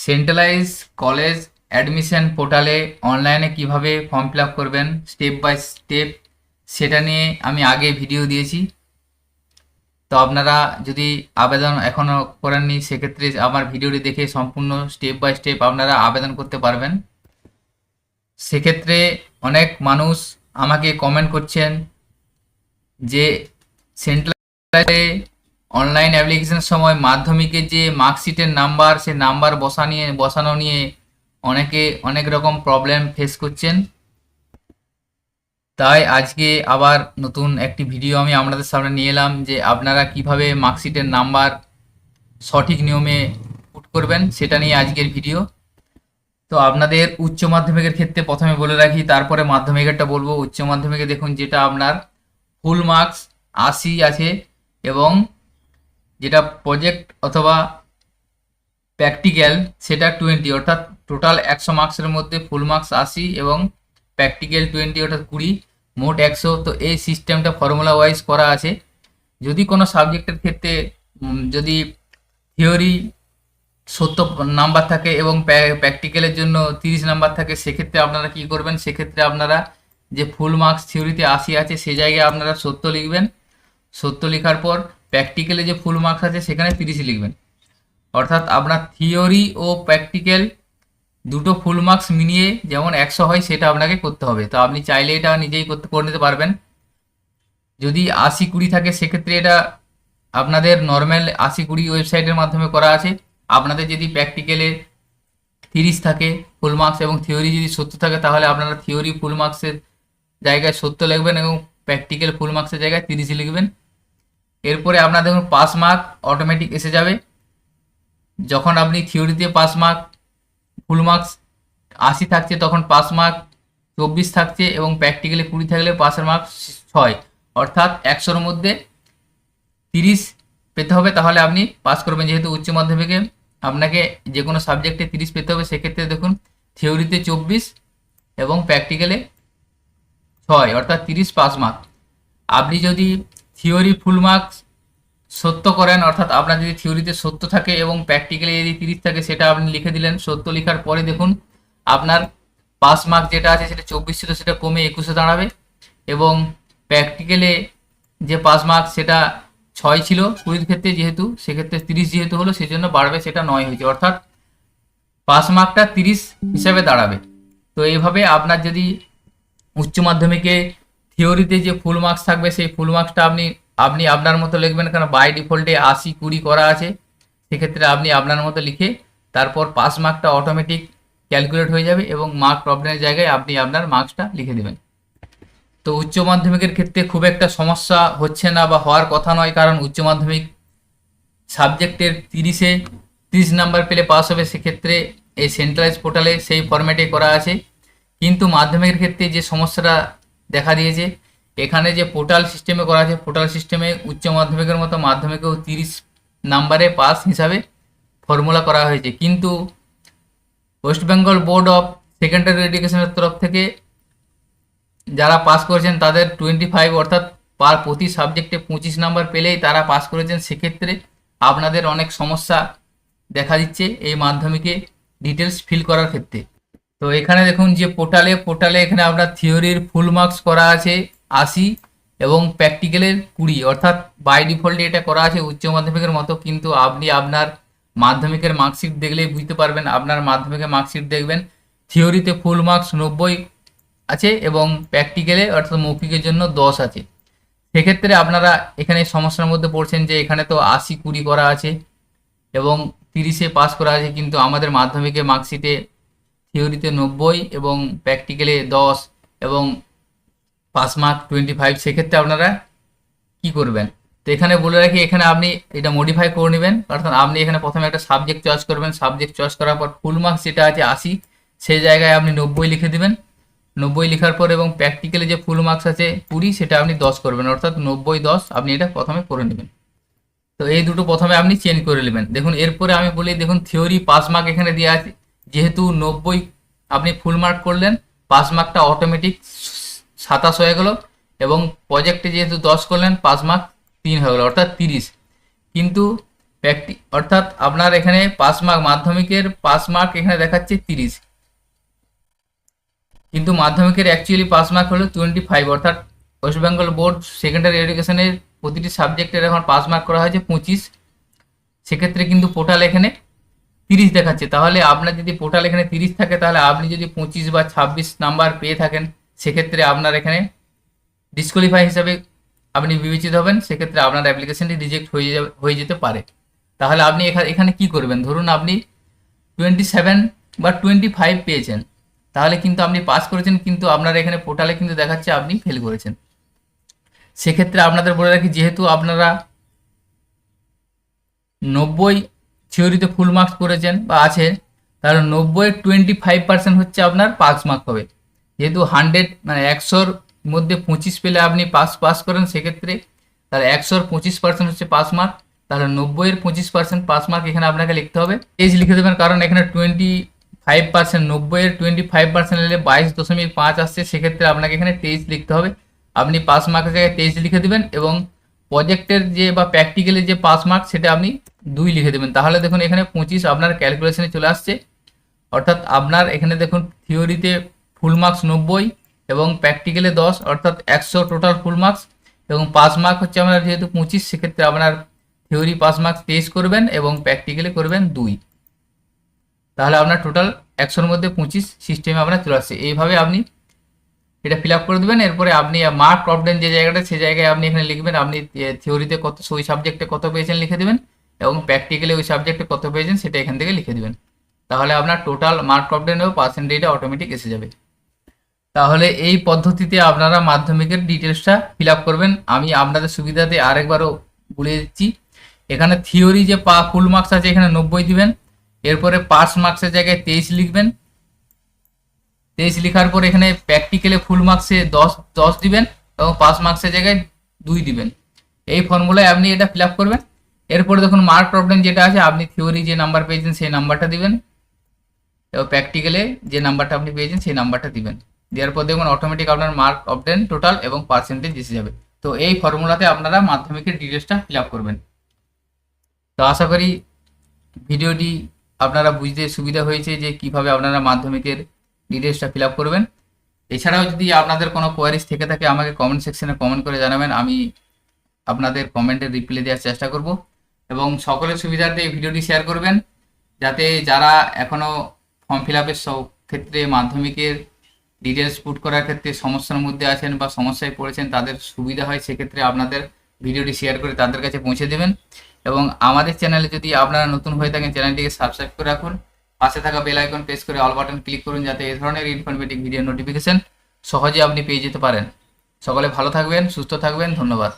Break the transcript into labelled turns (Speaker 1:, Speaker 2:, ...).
Speaker 1: Centralise college admission পোর্টালে অনলাইনে কিভাবে ফর্ম ফিল আপ করবেন স্টেপ বাই স্টেপ সেটা নিয়ে আমি আগে ভিডিও দিয়েছি। তো আপনারা যদি আবেদন এখনও করেননি সেক্ষেত্রে আমার ভিডিওটি দেখে সম্পূর্ণ স্টেপ বাই স্টেপ আপনারা আবেদন করতে পারবেন। সেক্ষেত্রে অনেক মানুষ আমাকে কমেন্ট করছেন যে সেন্ট্রালে অনলাইন অ্যাপ্লিকেশনের সময় মাধ্যমিকের যে মার্কশিটের নাম্বার সে নাম্বার বসানো নিয়ে অনেকে অনেক রকম প্রবলেম ফেস করছেন। তাই আজকে আবার নতুন একটি ভিডিও আমি আপনাদের সামনে নিয়ে এলাম যে আপনারা কিভাবে মার্কশিটের নাম্বার সঠিক নিয়মে পুট করবেন সেটা নিয়ে আজকের ভিডিও। তো আপনাদের উচ্চ মাধ্যমিকের ক্ষেত্রে প্রথমে বলে রাখি, তারপরে মাধ্যমিকেরটা বলবো। উচ্চ মাধ্যমিকে দেখুন, যেটা আপনার ফুল মার্কস 80 আছে এবং যেটা প্রজেক্ট অথবা প্র্যাকটিক্যাল সেটা 20, অর্থাৎ টোটাল 100 মার্কসের মধ্যে ফুল মার্কস 80 এবং প্র্যাকটিক্যাল 20 অর্থাৎ 20, মোট 100। তো এই সিস্টেমটা ফর্মুলা ওয়াইজ করা আছে। যদি কোনো সাবজেক্টের ক্ষেত্রে যদি থিওরি 70 নাম্বার থাকে এবং প্র্যাকটিক্যালের জন্য 30 নাম্বার থাকে, সেক্ষেত্রে আপনারা কি করবেন, সেক্ষেত্রে আপনারা যে ফুল মার্কস থিওরিতে 80 আছে সে জায়গায় আপনারা 70 লিখবেন। 70 লেখার পর প্র্যাকটিক্যালে যে ফুল মার্কস আছে সেখানে 30 লিখবেন। অর্থাৎ আপনার থিওরি ও প্র্যাকটিক্যাল দুটো ফুল মার্কস মিলিয়ে যেমন 100 হয় সেটা আপনাকে করতে হবে। তো আপনি চাইলে এটা নিজেই করে নিতে পারবেন। যদি 80-20 থাকে সেক্ষেত্রে এটা আপনাদের নর্মাল 80-20 ওয়েবসাইটের মাধ্যমে করা আছে। আপনাদের যদি প্র্যাকটিক্যালে 30 থাকে ফুল মার্কস এবং থিওরি যদি 70 থাকে, তাহলে আপনারা থিওরি ফুল মার্কসের জায়গায় 70 লিখবেন এবং প্র্যাকটিক্যাল ফুল মার্কসের জায়গায় 30 লিখবেন। এরপরে আপনার দেখুন পাস মার্ক অটোমেটিক এসে যাবে। যখন আপনি থিওরিতে পাস মার্ক ফুল মার্কস 80 থাকছে তখন পাস মার্ক 24 থাকছে এবং প্র্যাকটিক্যালে 20 থাকলে পাসের মার্ক 6, অর্থাৎ 100-র মধ্যে 30 পেতে হবে, তাহলে আপনি পাস করবেন। যেহেতু উচ্চ মাধ্যমিকে আপনাকে যে কোনো সাবজেক্টে 30 পেতে হবে, সেক্ষেত্রে দেখুন থিওরিতে 24 এবং প্র্যাকটিক্যালে 6, অর্থাৎ 30 পাস মার্ক। আপনি যদি থিওরি ফুল মার্কস 70 করেন, অর্থাৎ আপনার যদি থিওরিতে 70 থাকে এবং প্র্যাকটিক্যালে যদি 30 থাকে, সেটা আপনি লিখে দিলেন। 70 লেখার পরে দেখুন আপনার পাস মার্ক যেটা আছে সেটা 24 ছিল, সেটা কমে 21-এ দাঁড়াবে এবং প্র্যাকটিক্যালে যে পাস মার্ক সেটা 6 ছিল 20-র ক্ষেত্রে, যেহেতু সেক্ষেত্রে 30 যেহেতু হলো সেজন্য বাড়বে, সেটা 9 হয়েছে, অর্থাৎ পাস মার্কটা 30 হিসাবে দাঁড়াবে। তো এইভাবে আপনার যদি উচ্চ মাধ্যমিকে থিওরিতে যে ফুল মার্কস থাকবে সেই ফুল মার্কসটা আপনি আপনার মতো লিখবেন, কারণ বাই ডিফল্টে 80-20 করা আছে। সেক্ষেত্রে আপনি আপনার মতো লিখে তারপর পাস মার্কটা অটোমেটিক ক্যালকুলেট হয়ে যাবে এবং মার্ক প্রবলেমের জায়গায় আপনি আপনার মার্কসটা লিখে দেবেন। তো উচ্চ মাধ্যমিকের ক্ষেত্রে খুব একটা সমস্যা হচ্ছে না বা হওয়ার কথা নয়, কারণ উচ্চ মাধ্যমিক সাবজেক্টের 30 নাম্বার পেলে পাস হবে, সেক্ষেত্রে এই সেন্ট্রালাইজ পোর্টালে সেই ফরম্যাটে করা আছে। কিন্তু মাধ্যমিকের ক্ষেত্রে যে সমস্যাটা দেখা দিয়েছে, এখানে যে পোর্টাল সিস্টেমে করা আছে, পোর্টাল সিস্টেমে উচ্চ মাধ্যমিকের মতো মাধ্যমিকেও 30 নাম্বারে পাস হিসাবে ফর্মুলা করা হয়েছে। কিন্তু West Bengal board of secondary এডুকেশনের তরফ থেকে যারা পাস করেছেন তাদের 25, অর্থাৎ প্রতি সাবজেক্টে 25 নাম্বার পেলেই তারা পাস করেছেন। সেক্ষেত্রে আপনাদের অনেক সমস্যা দেখা দিচ্ছে এই মাধ্যমিকে ডিটেলস ফিল করার ক্ষেত্রে। তো এখানে দেখুন যে পোর্টালে এখানে আপনার থিওরির ফুল মার্কস করা আছে 80 এবং প্র্যাকটিক্যালের 20, অর্থাৎ বাই ডিফল্টে এটা করা আছে উচ্চ মাধ্যমিকের মতো। কিন্তু আপনি আপনার মাধ্যমিকের মার্কশিট দেখলেই বুঝতে পারবেন। আপনার মাধ্যমিকের মার্কশিট দেখবেন থিওরিতে ফুল মার্কস 90 আছে এবং প্র্যাকটিক্যালে অর্থাৎ মৌখিকের জন্য 10 আছে। সেক্ষেত্রে আপনারা এখানে সমস্যার মধ্যে পড়ছেন যে এখানে তো 80-20 করা আছে এবং 30-এ পাস করা আছে, কিন্তু আমাদের মাধ্যমিকের মার্কশিটে থিওরিতে 90 এবং প্র্যাকটিক্যালে 10 এবং পাস মার্ক 25। সেক্ষেত্রে আপনারা কি করবেন? তো এখানে বলে রাখি, এখানে আপনি এটা মডিফাই করে নেবেন, অর্থাৎ আপনি এখানে প্রথমে একটা সাবজেক্ট চয়েস করবেন। সাবজেক্ট চয়েস করার পর ফুল মার্কস যেটা আছে 80, সেই জায়গায় আপনি 90 লিখে দেবেন। 90 লেখার পর এবং প্র্যাকটিক্যালে যে ফুল মার্কস আছে 20, সেটা আপনি 10 করবেন, অর্থাৎ 90-10 আপনি এটা প্রথমে করে নেবেন। তো এই দুটো প্রথমে আপনি চেঞ্জ করে নেবেন। দেখুন এরপরে আমি বলি, দেখুন থিওরি পাস মার্ক এখানে দেওয়া আছে, যেহেতু 90 আপনি ফুল মার্ক করলেন, পাস মার্কটা অটোমেটিক 27 হয়ে গেল এবং প্রজেক্টে যেহেতু 10 করলেন পাস মার্ক 3 হয়ে গেল, অর্থাৎ 30। কিন্তু অর্থাৎ আপনার এখানে পাস মার্ক, মাধ্যমিকের পাস মার্ক এখানে দেখাচ্ছে 30, কিন্তু মাধ্যমিকের অ্যাকচুয়ালি পাস মার্ক হলো 25। অর্থাৎ ওয়েস্ট বেঙ্গল বোর্ড সেকেন্ডারি এডুকেশনের প্রতিটি সাবজেক্টের এখন পাস মার্ক করা হয়েছে 25, সেক্ষেত্রে কিন্তু পোর্টাল এখানে 30 দেখাচ্ছে। তাহলে আপনার যদি পোর্টাল এখানে 30 থাকে, তাহলে আপনি যদি 25 বা 26 নাম্বার পেয়ে থাকেন, সেক্ষেত্রে আপনার এখানে ডিসকোয়ালিফাই হিসাবে আপনি বিবেচিত হবেন, সেক্ষেত্রে আপনার অ্যাপ্লিকেশনটি রিজেক্ট হয়ে যেতে পারে। তাহলে আপনি এখানে কি করবেন, ধরুন আপনি 27 বা 25 পেয়েছেন, তাহলে কিন্তু আপনি পাস করেছেন, কিন্তু আপনার এখানে পোর্টালে কিন্তু দেখাচ্ছে আপনি ফেল করেছেন। সেক্ষেত্রে আপনাদের বলে রাখি, যেহেতু আপনারা 90 থিওরিতে ফুল মার্কস করেছেন বা আছেন, তাহলে 90 25% হচ্ছে আপনার পাস মার্ক হবে। যেহেতু 100 মানে 100-র মধ্যে 25 পেলে আপনি পাস করেন, সেক্ষেত্রে তাহলে 100-র 25% হচ্ছে পাস মার্ক, তাহলে 90-এর 25% পাস মার্ক এখানে আপনাকে লিখতে হবে। তেইশ লিখে দেবেন, কারণ এখানে 25%, 90-এর 25% নিলে 22.5 আসছে, সেক্ষেত্রে আপনাকে এখানে 23 লিখতে হবে। আপনি পাস মার্কের জায়গায় 23 লিখে দেবেন, এবং প্রজেক্টের যে বা প্র্যাকটিক্যালের যে পাস মার্ক সেটা আপনি 2 লিখে দেবেন। তাহলে দেখুন এখানে 25 আপনার ক্যালকুলেশনে চলে আসছে। অর্থাৎ আপনার এখানে দেখুন থিওরিতে ফুল মার্কস 90 এবং প্র্যাকটিক্যালে 10, অর্থাৎ 100 টোটাল ফুল মার্কস, এবং পাস মার্ক হচ্ছে আপনার যেহেতু 25, সেক্ষেত্রে আপনার থিওরি পাস মার্কস 23 করবেন এবং প্র্যাকটিক্যালে করবেন 2। তাহলে আপনার টোটাল 100-র মধ্যে 25 সিস্টেমে আপনার চলে আসছে। এইভাবে আপনি এটা ফিল আপ করে দেবেন। এরপরে আপনি মার্ক প্রবলেম যে জায়গাটা, সেই জায়গায় আপনি এখানে লিখবেন আপনি থিওরিতে কত, ওই সাবজেক্টে কত পেয়েছেন লিখে দেবেন, এবং প্র্যাকটিক্যালি ওই সাবজেক্টে কত পেয়েছেন সেটা এখান থেকে লিখে দেবেন। তাহলে আপনার টোটাল মার্ক প্রবলেম এবং পার্সেন্টেজটা অটোমেটিক এসে যাবে। তাহলে এই পদ্ধতিতে আপনারা মাধ্যমিকের ডিটেলসটা ফিল আপ করবেন। আমি আপনাদের সুবিধাতে আরেকবারও বলে দিচ্ছি, এখানে থিওরি যে ফুল মার্কস আছে এখানে 90 দিবেন, এরপরে পাস মার্কসের জায়গায় 23 লিখবেন, 23 লিখার পর এখানে প্র্যাকটিক্যালে ফুল মার্কসে 10 দিবেন, এবং পাস মার্কসের জায়গায় 2 দিবেন। এই ফর্মুলায় আপনি এটা ফিল আপ করবেন। এরপরে দেখুন মার্ক প্রবলেম যেটা আছে, আপনি থিওরি যে নাম্বার পেয়েছেন সেই নাম্বারটা দিবেন, এবং প্র্যাকটিক্যালে যে নাম্বারটা আপনি পেয়েছেন সেই নাম্বারটা দিবেন। দেওয়ার পর দেখুন অটোমেটিক আপনার মার্ক অবটেন টোটাল এবং পার্সেন্টেজ এসে যাবে। তো এই ফর্মুলাতে আপনারা মাধ্যমিকের ডিটেলসটা ফিল আপ করবেন। তো আশা করি ভিডিওটি আপনারা বুঝতে সুবিধা হয়েছে যে কিভাবে আপনারা মাধ্যমিকের ডিটেলসটা ফিল আপ করবেন। এছাড়াও যদি আপনাদের কোনো কোয়ারিজ থেকে থাকে, আমাকে কমেন্ট সেকশনে কমেন্ট করে জানাবেন, আমি আপনাদের কমেন্টের রিপ্লাই দেওয়ার চেষ্টা করব। এবং সকলের সুবিধার্থে এই ভিডিওটি শেয়ার করবেন, যাতে যারা এখনও ফর্ম ফিল আপের ক্ষেত্রে মাধ্যমিকের ডিটেলস পুট করার ক্ষেত্রে সমস্যার মধ্যে আছেন বা সমস্যায় পড়েছেন, তাদের সুবিধা হয়। সেক্ষেত্রে আপনাদের ভিডিওটি শেয়ার করে তাদের কাছে পৌঁছে দেবেন। এবং আমাদের চ্যানেলে যদি আপনারা নতুন হয়ে থাকেন, চ্যানেলটিকে সাবস্ক্রাইব করে রাখুন, পাশে থাকা বেল আইকন প্রেস করে অল বাটন ক্লিক করুন, যাতে এই ধরনের ইনফরমেটিভ ভিডিও নোটিফিকেশন সহজে আপনি পেয়ে যেতে পারেন। সকলে ভালো থাকবেন, সুস্থ থাকবেন, ধন্যবাদ।